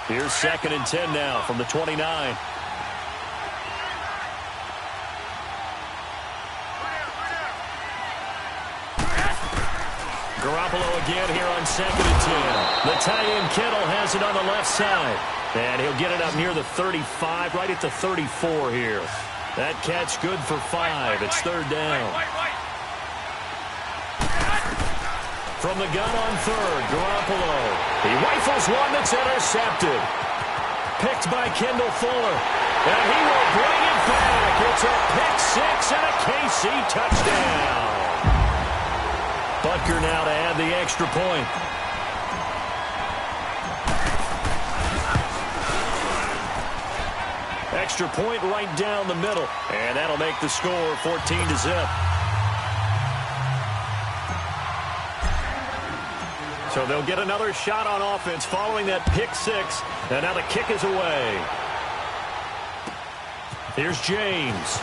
Here's 2nd and 10 now from the 29. Garoppolo again here on 2nd and 10. The tight end Kittle has it on the left side. And he'll get it up near the 35, right at the 34 here. That catch good for 5. It's 3rd down. From the gun on 3rd, Garoppolo. He rifles one that's intercepted. Picked by Kendall Fuller. And he will bring it back. It's a pick 6 and a KC touchdown. Butker now to add the extra point. Extra point right down the middle. And that'll make the score 14-0. So they'll get another shot on offense following that pick 6. And now the kick is away. Here's James.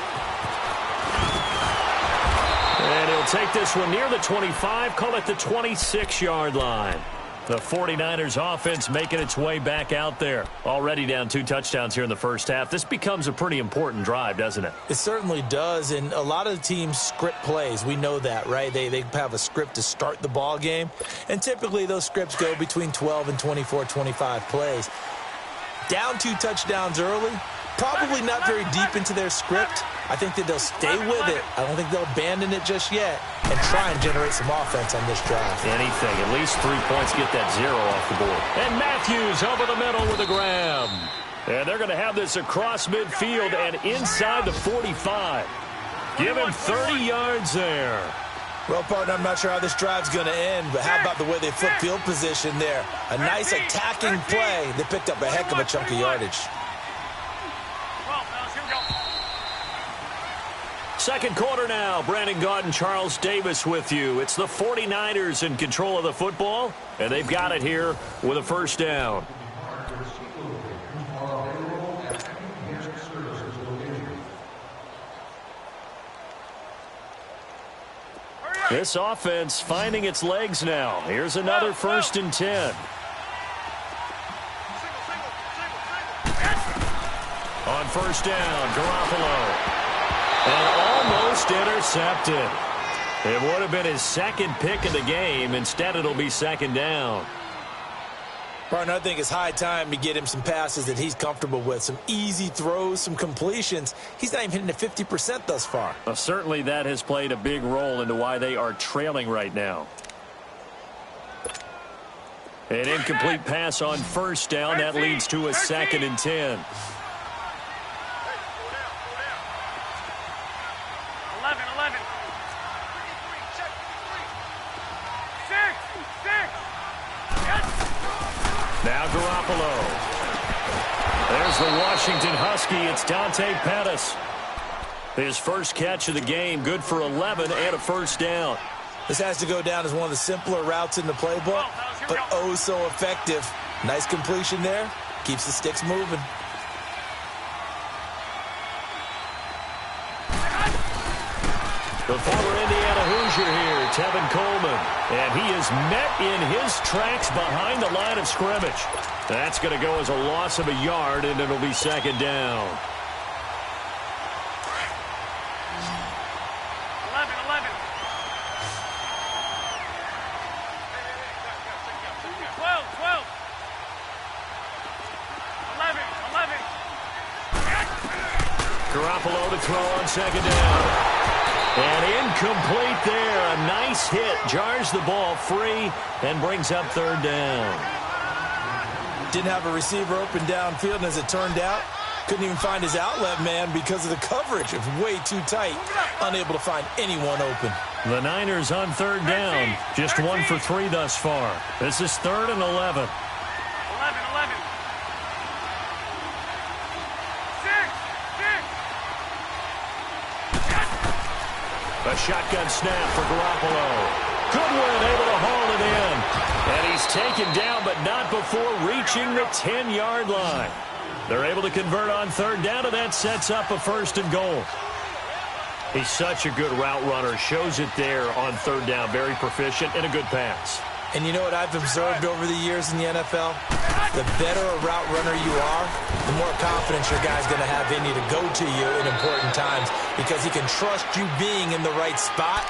And he'll take this one near the 25, call it the 26-yard line. The 49ers offense making its way back out there. Already down 2 touchdowns here in the first half. This becomes a pretty important drive, doesn't it? It certainly does, and a lot of the teams script plays. We know that, right? They have a script to start the ball game, and typically those scripts go between 12 and 24, 25 plays. Down 2 touchdowns early, probably not very deep into their script. I think that they'll stay with it. I don't think they'll abandon it just yet and try and generate some offense on this drive. Anything. At least 3 points, get that 0 off the board. And Matthews over the middle with a grab. And they're going to have this across midfield and inside the 45. Give him 30 yards there. Well, partner, I'm not sure how this drive's going to end, but how about the way they flip field position there? A nice attacking play. They picked up a heck of a chunk of yardage. Second quarter now. Brandon Gaudin and Charles Davis with you. It's the 49ers in control of the football, and they've got it here with a first down. This offense finding its legs now. Here's another 1st and 10. On first down, Garoppolo. And almost intercepted. It would have been his 2nd pick of the game. Instead, it'll be 2nd down. Partner, I think it's high time to get him some passes that he's comfortable with. Some easy throws, some completions. He's not even hitting at 50% thus far. Well, certainly that has played a big role into why they are trailing right now. An incomplete pass on first down. That leads to a 2nd and 10. 11. Now Garoppolo. There's the Washington Husky. It's Dante Pettis. His first catch of the game, good for 11 and a first down. This has to go down as one of the simpler routes in the playbook, but oh so effective. Nice completion there. Keeps the sticks moving. The former Indiana Hoosier here, Tevin Coleman. And he is met in his tracks behind the line of scrimmage. That's going to go as a loss of a yard, and it'll be 2nd down. 11. 12. 11. Garoppolo to throw on 2nd down. And incomplete there. A nice hit. Jars the ball free and brings up 3rd down. Didn't have a receiver open downfield, and as it turned out, couldn't even find his outlet man because of the coverage. It was way too tight. Unable to find anyone open. The Niners on 3rd down. Just 1 for 3 thus far. This is 3rd and 11. 11. A shotgun snap for Garoppolo. Goodwin able to haul it in. And he's taken down, but not before reaching the 10-yard line. They're able to convert on 3rd down, and that sets up a 1st and goal. He's such a good route runner. Shows it there on 3rd down. Very proficient and a good pass. And you know what I've observed over the years in the NFL? The better a route runner you are, the more confidence your guy's going to have in you to go to you in important times because he can trust you being in the right spot,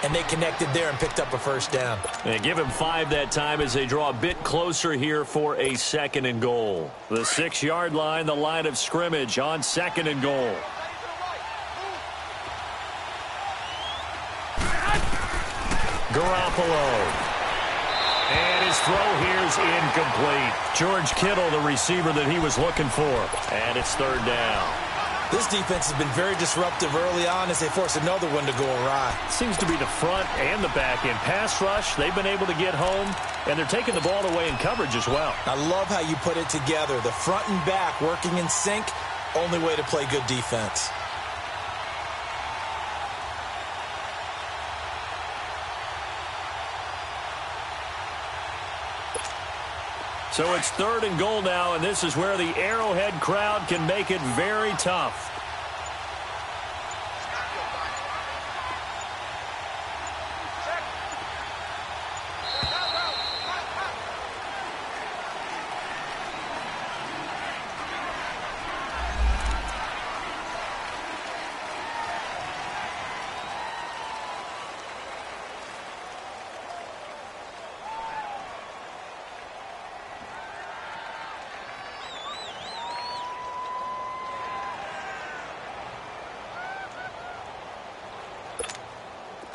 and they connected there and picked up a first down. They give him 5 that time as they draw a bit closer here for a 2nd and goal. The 6-yard line, the line of scrimmage on 2nd and goal. Garoppolo. And his throw here is incomplete. George Kittle, the receiver that he was looking for. And it's 3rd down. This defense has been very disruptive early on as they force another one to go awry. Seems to be the front and the back end. Pass rush, they've been able to get home, and they're taking the ball away in coverage as well. I love how you put it together. The front and back working in sync, only way to play good defense. So it's 3rd and goal now, and this is where the Arrowhead crowd can make it very tough.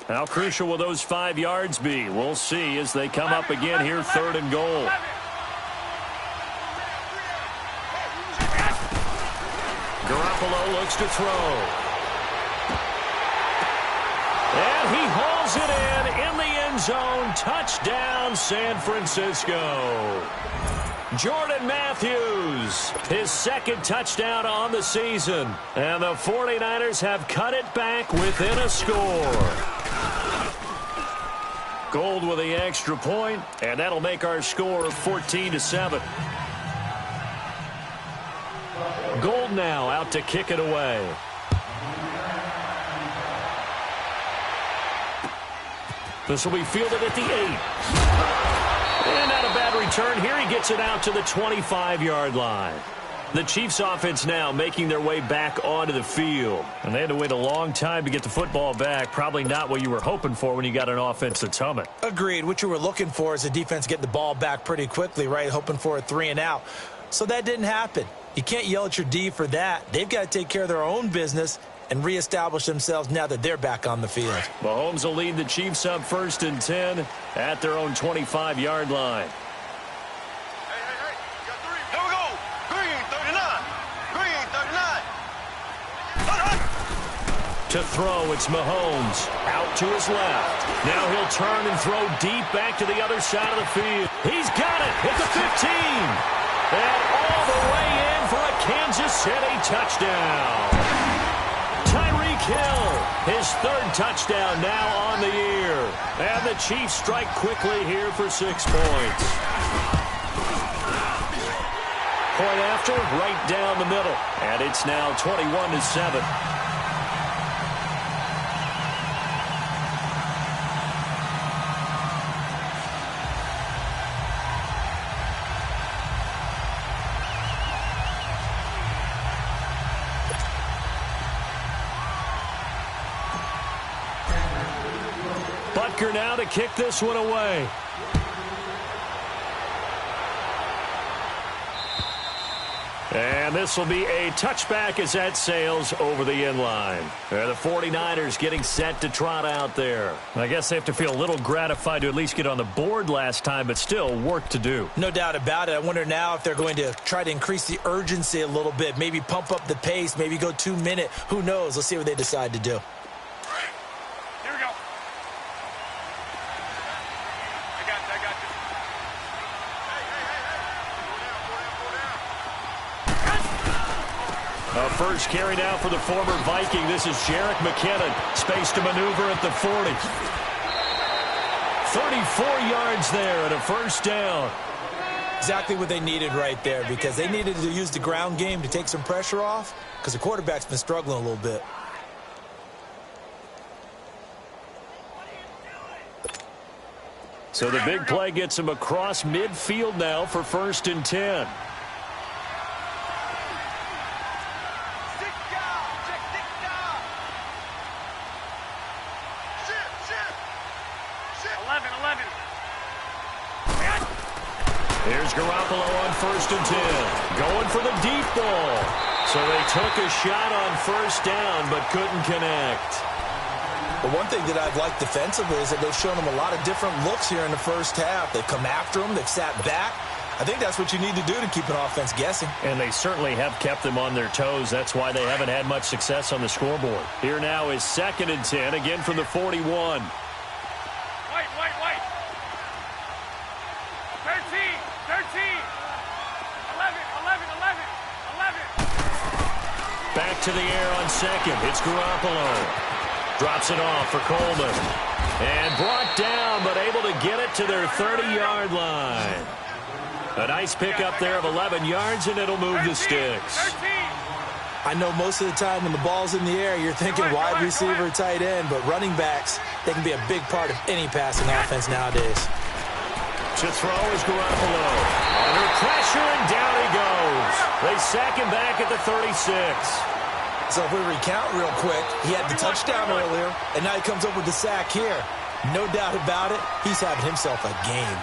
How crucial will those 5 yards be? We'll see as they come up again here, 3rd and goal. Garoppolo looks to throw. And he hauls it in the end zone. Touchdown, San Francisco. Jordan Matthews, his 2nd touchdown on the season. And the 49ers have cut it back within a score. Gold with the extra point, and that'll make our score 14-7. Gold now out to kick it away. This will be fielded at the 8. And not a bad return here. He gets it out to the 25-yard line. The Chiefs offense now making their way back onto the field. And they had to wait a long time to get the football back. Probably not what you were hoping for when you got an offense that's humming. Agreed. What you were looking for is a defense getting the ball back pretty quickly, right? Hoping for a 3 and out. So that didn't happen. You can't yell at your D for that. They've got to take care of their own business and reestablish themselves now that they're back on the field. Mahomes will lead the Chiefs up 1st and 10 at their own 25-yard line. To throw, it's Mahomes. Out to his left. Now he'll turn and throw deep back to the other side of the field. He's got it at the 15. And all the way in for a Kansas City touchdown. Tyreek Hill, his 3rd touchdown now on the year. And the Chiefs strike quickly here for 6 points. Point after, right down the middle. And it's now 21-7. Now to kick this one away. And this will be a touchback as that sails over the end line. The 49ers getting set to trot out there. I guess they have to feel a little gratified to at least get on the board last time, but still work to do. No doubt about it. I wonder now if they're going to try to increase the urgency a little bit, maybe pump up the pace, maybe go 2-minute. Who knows? Let's see what they decide to do. First carry now for the former Viking. This is Jerick McKinnon. Space to maneuver at the 40. 34 yards there and a first down. Exactly what they needed right there because they needed to use the ground game to take some pressure off because the quarterback's been struggling a little bit. So the big play gets him across midfield now for 1st and 10. 11. Here's Garoppolo on 1st and 10. Going for the deep ball. So they took a shot on 1st down but couldn't connect. But one thing that I've liked defensively is that they've shown him a lot of different looks here in the first half. They've come after him. They've sat back. I think that's what you need to do to keep an offense guessing. And they certainly have kept them on their toes. That's why they haven't had much success on the scoreboard. Here now is 2nd and 10, again from the 41. White. 13. 13. 11. 11. Back to the air on 2nd. It's Garoppolo. Drops it off for Coleman. And brought down, but able to get it to their 30-yard line. A nice pickup there of 11 yards, and it'll move the sticks. 13. I know most of the time when the ball's in the air, you're thinking wide receiver, tight end, but running backs, they can be a big part of any passing offense nowadays. To throw is Garoppolo. Under pressure, and down he goes. They sack him back at the 36. So if we recount real quick, he had the touchdown earlier, and now he comes up with the sack here. No doubt about it, he's having himself a game.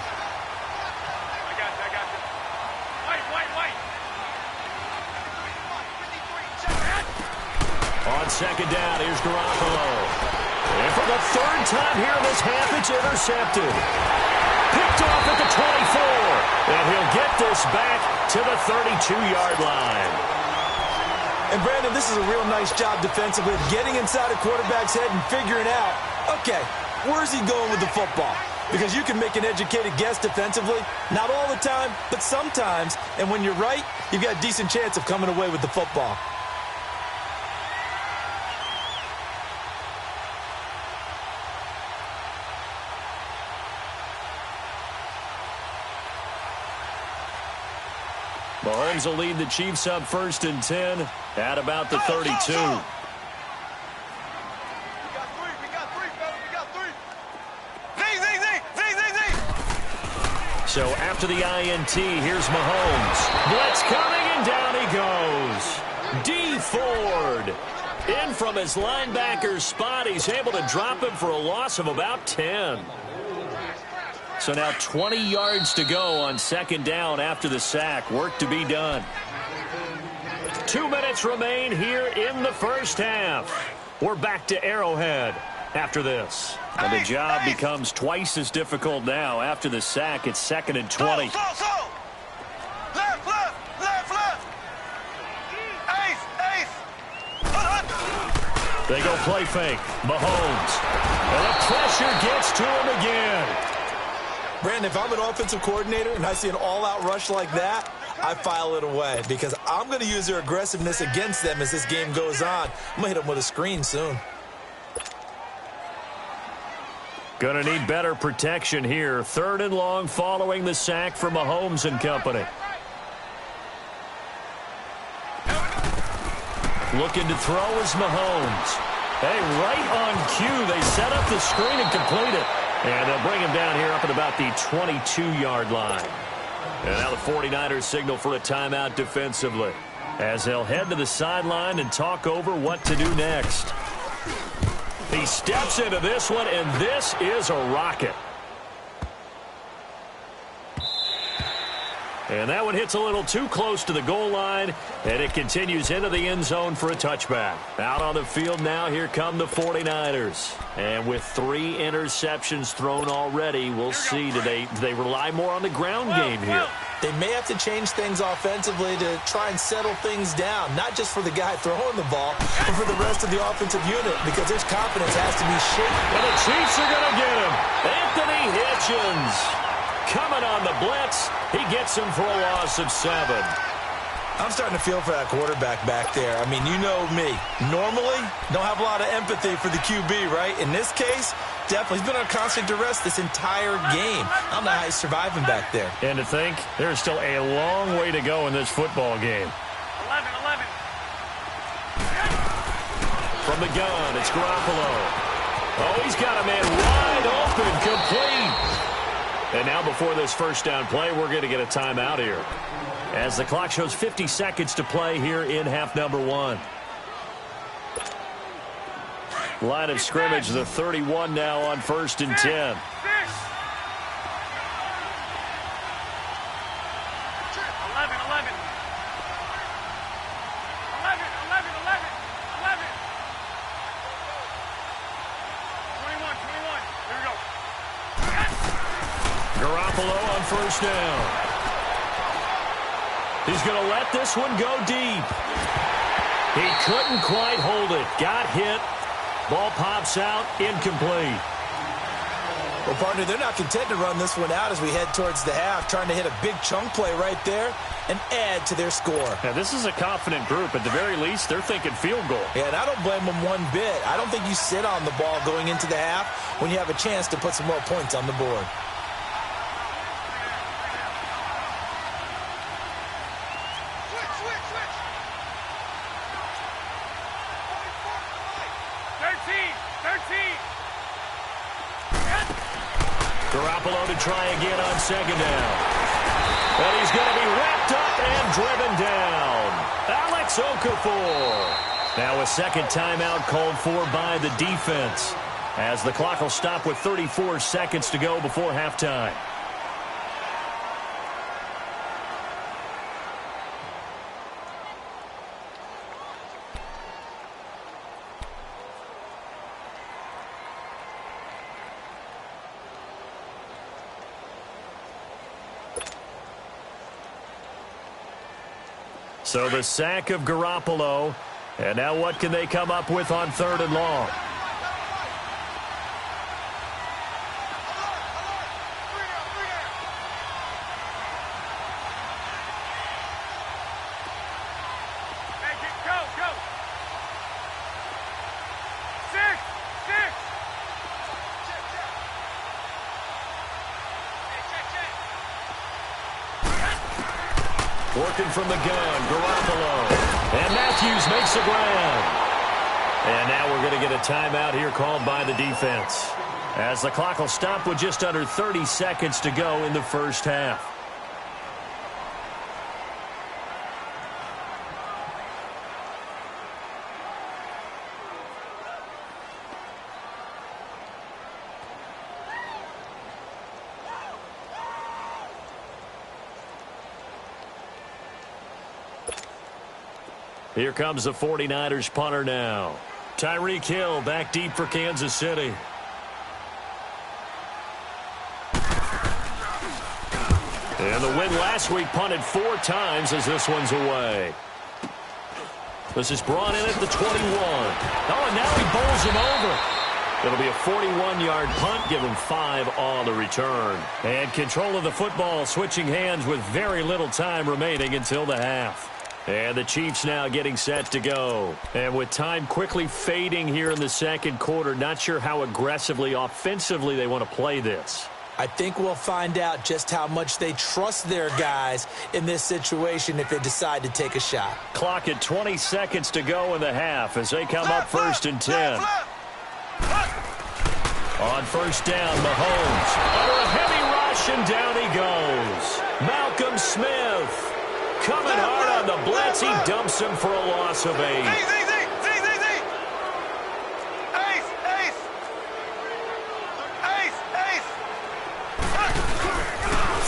I got you. White. On 2nd down, here's Garoppolo. And for the 3rd time here in this half, it's intercepted. Picked off at the 24. And he'll get this back to the 32-yard line. And, Brandon, this is a real nice job defensively of getting inside a quarterback's head and figuring out, okay, where's he going with the football? Because you can make an educated guess defensively, not all the time, but sometimes. And when you're right, you've got a decent chance of coming away with the football. Mahomes will lead the Chiefs up 1st and 10 at about the 32. We got three, fellas. We got three. Zing. So after the INT, here's Mahomes. Blitz coming, and down he goes. D. Ford. In from his linebacker's spot. He's able to drop him for a loss of about 10. So now 20 yards to go on 2nd down after the sack. Work to be done. 2 minutes remain here in the first half. We're back to Arrowhead after this. And the job becomes twice as difficult now. After the sack, it's 2nd and 20. Left. Ace. They go play fake. Mahomes. And the pressure gets to him again. Brandon, if I'm an offensive coordinator and I see an all-out rush like that, I file it away because I'm going to use their aggressiveness against them as this game goes on. I'm going to hit them with a screen soon. Going to need better protection here. 3rd and long following the sack from Mahomes and company. Looking to throw is Mahomes. Hey, right on cue, they set up the screen and complete it. And they'll bring him down here up at about the 22-yard line. And now the 49ers signal for a timeout defensively as they'll head to the sideline and talk over what to do next. He steps into this one, and this is a rocket. And that one hits a little too close to the goal line, and it continues into the end zone for a touchback. Out on the field now, here come the 49ers. And with 3 interceptions thrown already, we'll see, do they rely more on the ground game here? They may have to change things offensively to try and settle things down, not just for the guy throwing the ball, but for the rest of the offensive unit, because his confidence has to be shaken. And the Chiefs are going to get him. Anthony Hitchens coming on the blitz. He gets him for a loss of 7. I'm starting to feel for that quarterback back there. I mean, you know me. Normally, don't have a lot of empathy for the QB, right? In this case, definitely. He's been on constant duress this entire game. I don't know how he's surviving back there. And to think, there's still a long way to go in this football game. 11. From the gun, it's Garoppolo. Oh, he's got a man wide open, complete. And now before this first down play, we're going to get a timeout here, as the clock shows 50 seconds to play here in half number 1. Line of scrimmage, the 31 now on 1st and 10. On first down. He's going to let this one go deep. He couldn't quite hold it. Got hit. Ball pops out. Incomplete. Well, partner, they're not content to run this one out as we head towards the half, trying to hit a big chunk play right there and add to their score. Yeah, this is a confident group. At the very least, they're thinking field goal. Yeah, and I don't blame them one bit. I don't think you sit on the ball going into the half when you have a chance to put some more points on the board. Garoppolo to try again on second down. And he's going to be wrapped up and driven down. Alex Okafor. Now a second timeout called for by the defense, as the clock will stop with 34 seconds to go before halftime. So the sack of Garoppolo. And now what can they come up with on 3rd and long? Working from the gun, Garoppolo. And Matthews makes the grab. And now we're going to get a timeout here called by the defense, as the clock will stop with just under 30 seconds to go in the first half. Here comes the 49ers punter now. Tyreek Hill back deep for Kansas City. And the win last week punted 4 times as this one's away. This is brought in at the 21. Oh, and now he bowls him over. It'll be a 41-yard punt, give him 5 on the return. And control of the football switching hands with very little time remaining until the half. And the Chiefs now getting set to go. And with time quickly fading here in the second quarter, not sure how aggressively, offensively they want to play this. I think we'll find out just how much they trust their guys in this situation if they decide to take a shot. Clock at 20 seconds to go in the half as they come up 1st and 10. On first down, Mahomes. Under a heavy rush, and down he goes. Malcolm Smith. Coming hard on the blitz. He dumps him for a loss of 8.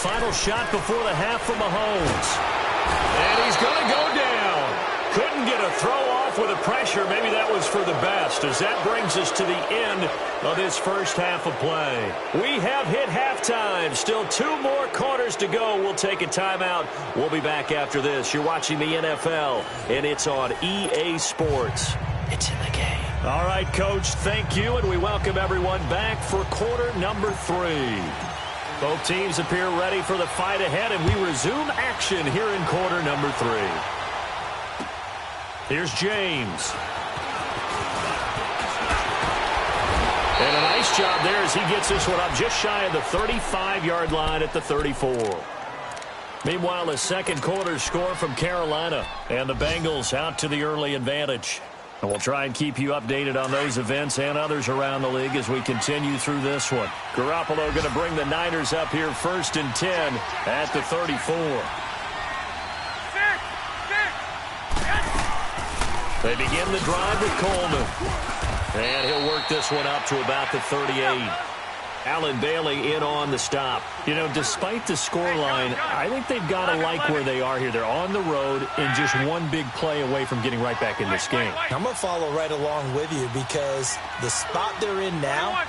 Final shot before the half for Mahomes. And he's going to go down. Couldn't get a throw off with the pressure. Maybe that was for the best, as that brings us to the end of this first half of play. We have hit halftime. Still 2 more quarters to go. We'll take a timeout. We'll be back after this. You're watching the NFL, and it's on EA Sports. It's in the game. All right, Coach, thank you, and we welcome everyone back for quarter number 3. Both teams appear ready for the fight ahead, and we resume action here in quarter number 3. Here's James. And a nice job there as he gets this one up just shy of the 35-yard line at the 34. Meanwhile, a second quarter score from Carolina, and the Bengals out to the early advantage. And we'll try and keep you updated on those events and others around the league as we continue through this one. Garoppolo going to bring the Niners up here 1st and 10 at the 34. They begin the drive with Coleman. And he'll work this one up to about the 38. Allen Bailey in on the stop. You know, despite the scoreline, I think they've got to like where they are here. They're on the road and just one big play away from getting right back in this game. I'm going to follow right along with you because the spot they're in now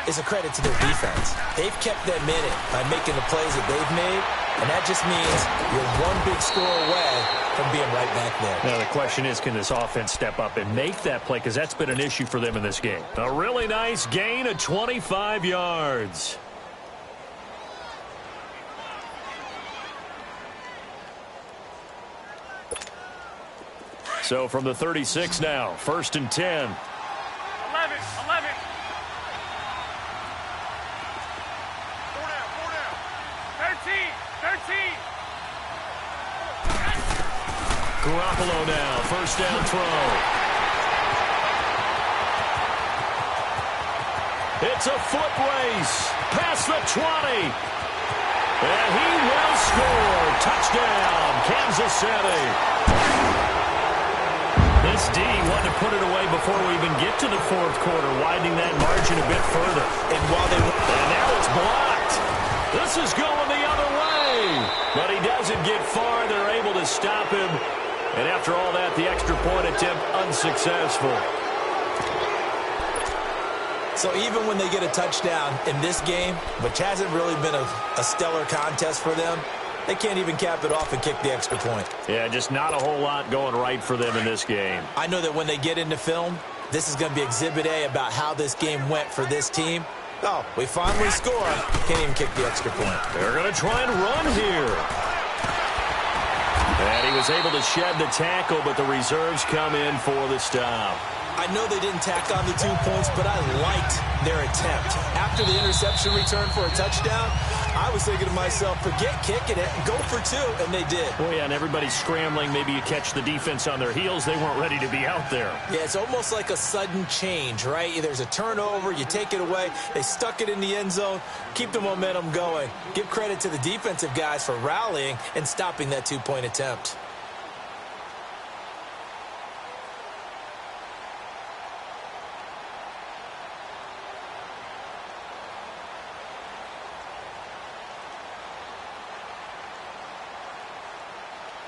is a credit to their defense. They've kept them in it by making the plays that they've made, and that just means you're one big score away from being right back there. Now, the question is, can this offense step up and make that play? Because that's been an issue for them in this game. A really nice gain of 25 yards. So from the 36 now, 1st and 10. 11. 4 down. 13. Garoppolo now, 1st down throw. It's a foot race past the 20. And he will score. Touchdown, Kansas City. This D wanted to put it away before we even get to the 4th quarter, widening that margin a bit further. And now it's blocked. This is going the other way. But he doesn't get far. They're able to stop him. And after all that, the extra point attempt unsuccessful. So even when they get a touchdown in this game, which hasn't really been a stellar contest for them, they can't even cap it off and kick the extra point. Yeah, just not a whole lot going right for them in this game. I know that when they get into film, this is going to be Exhibit A about how this game went for this team. Oh, we finally score. Can't even kick the extra point. They're going to try and run here. And he was able to shed the tackle, but the reserves come in for the stop. I know they didn't tack on the 2 points, but I liked their attempt. After the interception return for a touchdown, I was thinking to myself, forget kicking it, go for 2, and they did. Well, yeah, and everybody's scrambling. Maybe you catch the defense on their heels. They weren't ready to be out there. Yeah, it's almost like a sudden change, right? There's a turnover, you take it away, they stuck it in the end zone, keep the momentum going. Give credit to the defensive guys for rallying and stopping that 2-point attempt.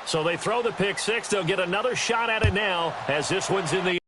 So they throw the pick six. They'll get another shot at it now as this one's in the